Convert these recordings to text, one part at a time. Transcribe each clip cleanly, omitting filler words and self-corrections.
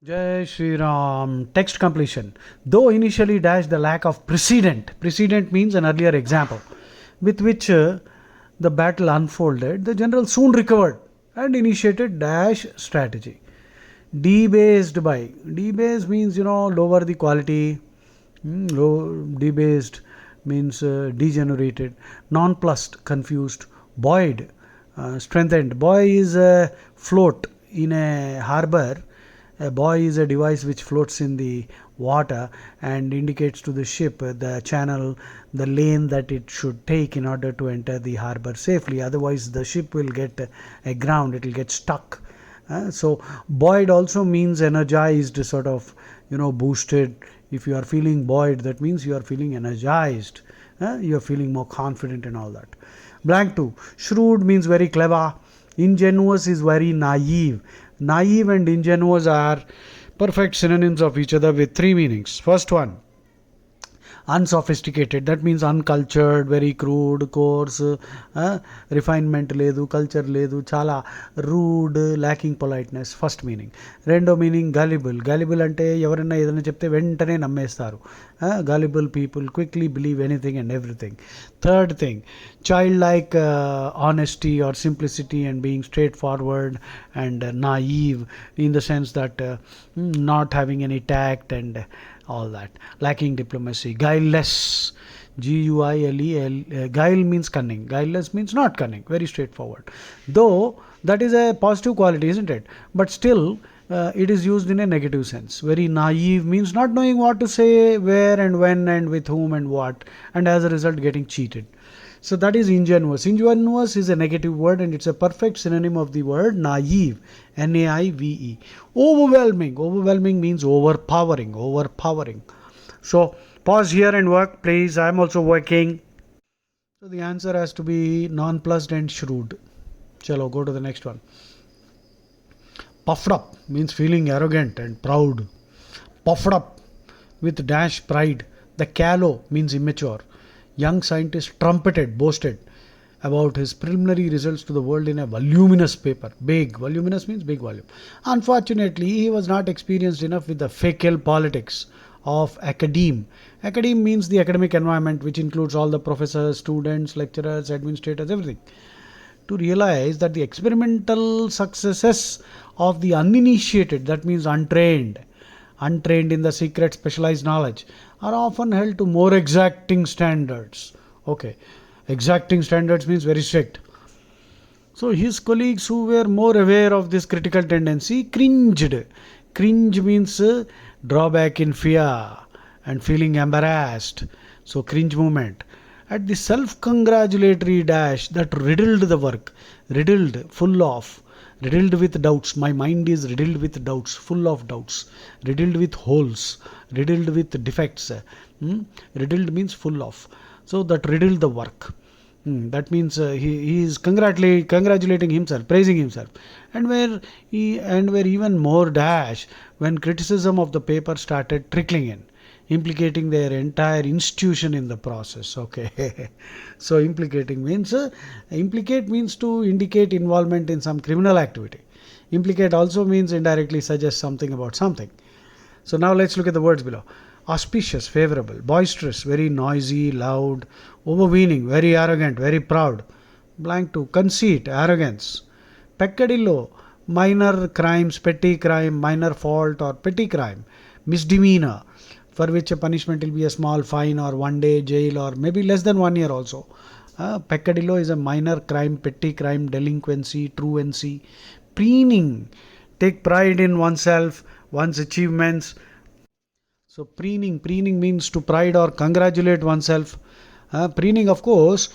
Jai Shri Ram. Text completion. Though initially dash the lack of precedent. Precedent means an earlier example with which the battle unfolded. The general soon recovered and initiated dash strategy. Debased by. Debased means lower the quality. Debased means degenerated. Nonplussed, confused. Buoyed, strengthened. Buoy is a float in a harbor. A buoy is a device which floats in the water and indicates to the ship the channel, the lane that it should take in order to enter the harbor safely. Otherwise, the ship will get aground, it will get stuck. So, buoyed also means energized, sort of, boosted. If you are feeling buoyed, that means you are feeling energized. You are feeling more confident and all that. Blank 2. Shrewd means very clever. Ingenuous is very naive. Naive and ingenuous are perfect synonyms of each other with three meanings. First one, unsophisticated. That means uncultured, very crude, coarse, refinement ledu, culture ledu, chala rude, lacking politeness. First meaning. Rendo meaning gullible. Gullible ante ఎవరైనా ఏదైనా చెప్తే వెంటనే నమ్మేస్తారు. Gullible people quickly believe anything and everything. Third thing, childlike honesty or simplicity and being straightforward and naive in the sense that not having any tact and all that. Lacking diplomacy. Guileless. Guile. Guile means cunning. Guileless means not cunning. Very straightforward. Though that is a positive quality, isn't it? But still, it is used in a negative sense. Very naive means not knowing what to say, where and when and with whom and what, and as a result getting cheated. So that is ingenuous. Ingenuous is a negative word and it's a perfect synonym of the word naive. Naive. Overwhelming. Overwhelming means overpowering. Overpowering. So pause here and work, please. I am also working. So the answer has to be nonplussed and shrewd. Chalo, go to the next one. Puffed up means feeling arrogant and proud. Puffed up with dash pride. The callow means immature. Young scientist trumpeted, boasted about his preliminary results to the world in a voluminous paper. Big. Voluminous means big volume. Unfortunately, he was not experienced enough with the fecal politics of academe. Academe means the academic environment, which includes all the professors, students, lecturers, administrators, everything, to realize that the experimental successes of the uninitiated, that means untrained in the secret specialized knowledge, are often held to more exacting standards. Okay, exacting standards means very strict. So his colleagues who were more aware of this critical tendency cringed. Cringe means drawback in fear and feeling embarrassed. So cringe movement. At the self-congratulatory dash that riddled the work. Riddled, full of. Riddled with doubts. My mind is riddled with doubts, full of doubts. Riddled with holes. Riddled with defects. Riddled means full of. So that riddled the work. That means he is congratulating himself, praising himself. And where even more dash when criticism of the paper started trickling in, implicating their entire institution in the process. Okay. So implicate means to indicate involvement in some criminal activity. Implicate also means indirectly suggest something about something. So now let's look at the words below. Auspicious, favorable. Boisterous, very noisy, loud. Overweening, very arrogant, very proud. Blank 2. Conceit, arrogance. Peccadillo, minor crimes, petty crime, minor fault or petty crime. Misdemeanor, for which a punishment will be a small fine or 1 day jail or maybe less than 1 year also. Peccadillo is a minor crime, petty crime, delinquency, truancy. Preening, take pride in oneself, one's achievements. So preening means to pride or congratulate oneself. Preening, of course,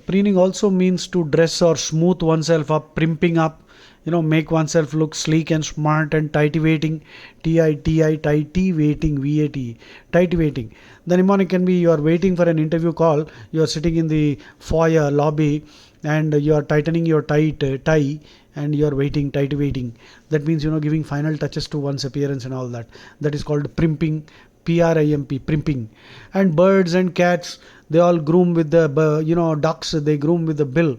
preening also means to dress or smooth oneself up, primping up, make oneself look sleek and smart and tighty-waiting. Tighty-waiting, V-A-T, tighty-waiting. The mnemonic can be you are waiting for an interview call, you are sitting in the foyer lobby and you are tightening your tie and you are waiting, tighty-waiting. That means, giving final touches to one's appearance and all that. That is called primping, P-R-I-M-P, primping. And birds and cats, they all groom with the, ducks, they groom with the bill.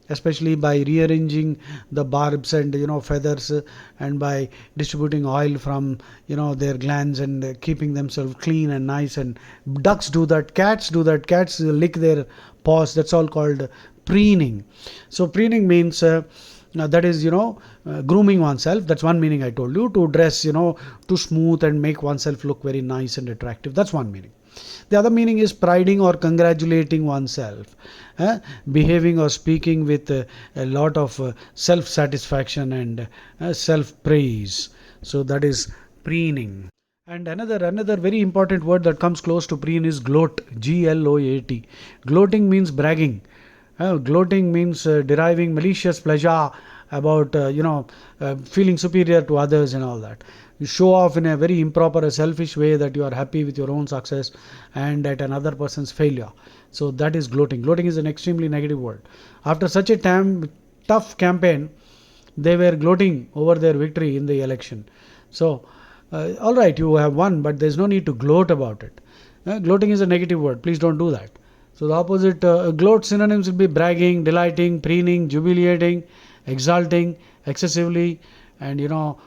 especially by rearranging the barbs and feathers, and by distributing oil from their glands, and keeping themselves clean and nice. And ducks do that, cats do that, cats lick their paws. That's all called preening. So preening means that is grooming oneself. That's one meaning I told you. To dress, to smooth and make oneself look very nice and attractive. That's one meaning. The other meaning is priding or congratulating oneself, behaving or speaking with a lot of self satisfaction and self praise. So that is preening. And another very important word that comes close to preen is gloat. GLOAT. Gloating means bragging. Gloating means deriving malicious pleasure about feeling superior to others and all that. You show off in a very improper, selfish way that you are happy with your own success and at another person's failure. So that is gloating. Gloating is an extremely negative word. After such a tough campaign, they were gloating over their victory in the election. So all right, you have won, but there's no need to gloat about it. Gloating is a negative word. Please don't do that. So the opposite, gloat synonyms will be bragging, delighting, preening, jubilating, exalting, excessively, and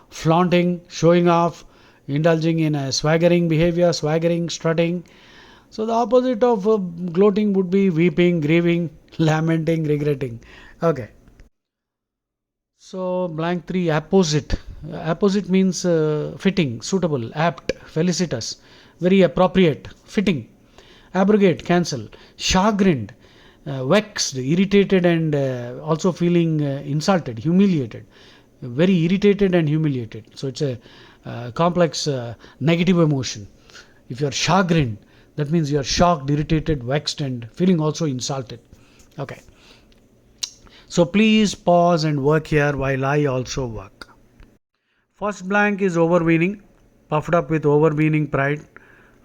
flaunting, showing off, indulging in a swaggering behavior, swaggering, strutting. So the opposite of gloating would be weeping, grieving, lamenting, regretting. Okay. So blank 3, apposite. Apposite means fitting, suitable, apt, felicitous, very appropriate, fitting. Abrogate, cancel. Chagrined, vexed, irritated, and also feeling insulted, humiliated. Very irritated and humiliated. So it's a complex negative emotion. If you are chagrined, that means you are shocked, irritated, vexed, and feeling also insulted. Okay. So please pause and work here while I also work. First blank is overweening, puffed up with overweening pride.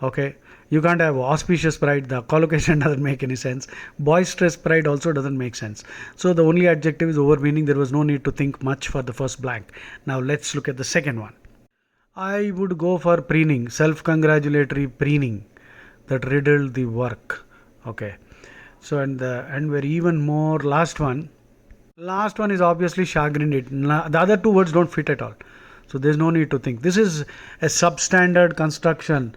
Okay. You can't have auspicious pride. The collocation doesn't make any sense. Boisterous pride also doesn't make sense. So the only adjective is overweening. There was no need to think much for the first blank. Now let's look at the second one. I would go for preening, self-congratulatory preening that riddled the work. Okay. So and we're even more last one. Last one is obviously chagrined. The other two words don't fit at all. So there's no need to think. This is a substandard construction.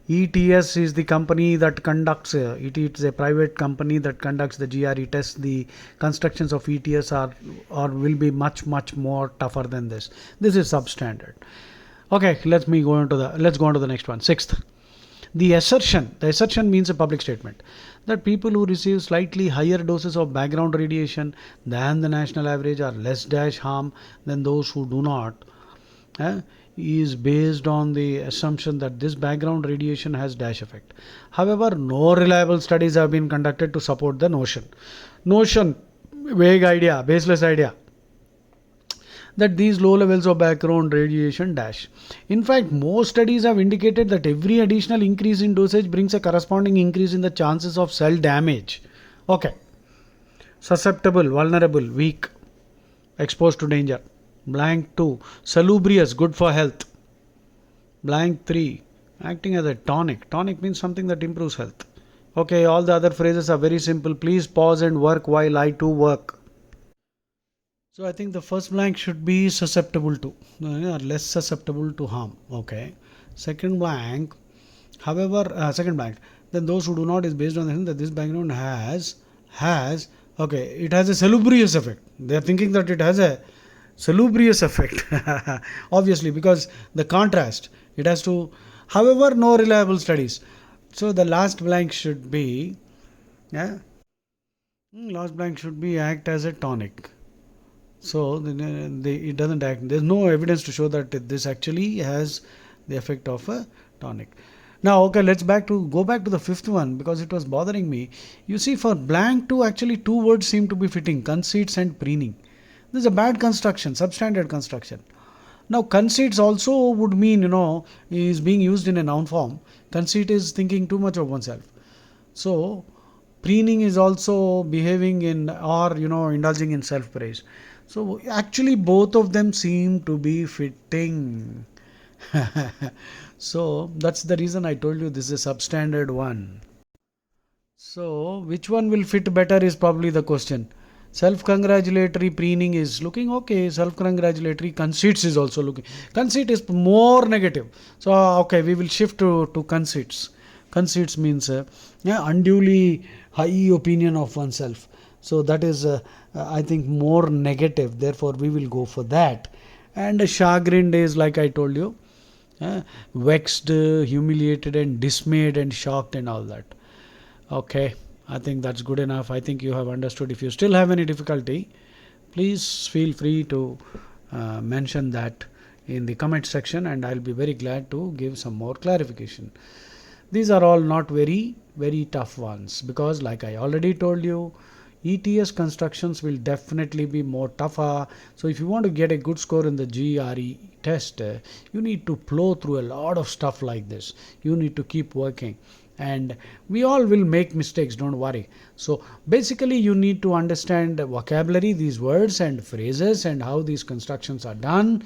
ETS is the company that conducts, it is a private company that conducts the GRE tests. The constructions of ETS are or will be much more tougher than this. This is substandard. Okay, let's go on to the next one. Sixth, the assertion. The assertion means a public statement that people who receive slightly higher doses of background radiation than the national average are less dash harm than those who do not. Is based on the assumption that this background radiation has dash effect. However, no reliable studies have been conducted to support the notion. Vague idea, baseless idea, that these low levels of background radiation dash. In fact, most studies have indicated that every additional increase in dosage brings a corresponding increase in the chances of cell damage. Okay. Susceptible, vulnerable, weak, exposed to danger. Blank 2, salubrious, good for health. Blank 3, acting as a tonic. Tonic means something that improves health. Okay, all the other phrases are very simple. Please pause and work while I too work. So I think the first blank should be susceptible to, or less susceptible to harm. Okay. Second blank, however, second blank, then those who do not is based on the that this background has, okay, it has a salubrious effect. They are thinking that it has a salubrious effect. Obviously, because the contrast, it has to, however, no reliable studies. So the last blank should be, last blank should be act as a tonic. So it doesn't act. There's no evidence to show that this actually has the effect of a tonic. Now, okay, let's go back to the fifth one because it was bothering me. You see, for blank 2, actually 2 words seem to be fitting: conceits and preening. This is a bad construction, substandard construction. Now, conceits also would mean, is being used in a noun form. Conceit is thinking too much of oneself. So, preening is also behaving in or, indulging in self-praise. So, actually, both of them seem to be fitting. So, that's the reason I told you this is a substandard one. So, which one will fit better is probably the question. Self-congratulatory preening is looking okay. Self-congratulatory conceits is also looking. Conceit is more negative. So okay, we will shift to conceits. Conceits means yeah, unduly high opinion of oneself. So that is I think more negative. Therefore, we will go for that. And chagrined is like I told you, vexed, humiliated, and dismayed, and shocked, and all that. Okay, I think that's good enough. I think you have understood. If you still have any difficulty, please feel free to mention that in the comment section, and I'll be very glad to give some more clarification. These are all not very tough ones, because like I already told you, ETS constructions will definitely be more tougher. So if you want to get a good score in the GRE test, you need to plow through a lot of stuff like this. You need to keep working, and we all will make mistakes, don't worry. So basically you need to understand the vocabulary, these words and phrases, and how these constructions are done.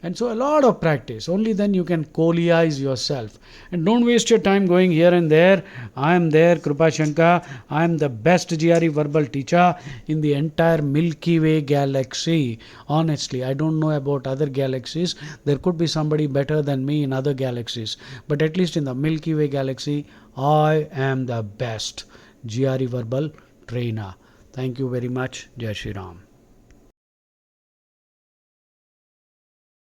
And so a lot of practice, only then you can coalize yourself. And don't waste your time going here and there. I am there, Krupa Shankar. I am the best GRE verbal teacher in the entire Milky Way galaxy. Honestly, I don't know about other galaxies. There could be somebody better than me in other galaxies, but at least in the Milky Way galaxy, I am the best GRE verbal trainer. Thank you very much. Jai Shri Ram.